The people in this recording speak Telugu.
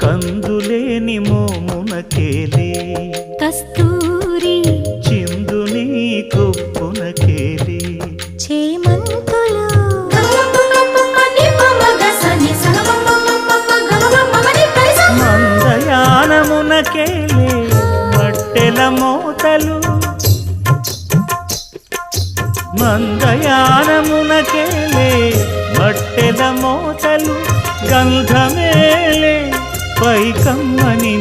కందులేని మోమునకేలే కస్తూరి చిందుని కొప్పునకేలే చేమంతులు మందయానమునకేలే మట్టెల మోతలు మందయానమునకేలే మట్టెల మోతలు గంధమేలే పైకమ్మని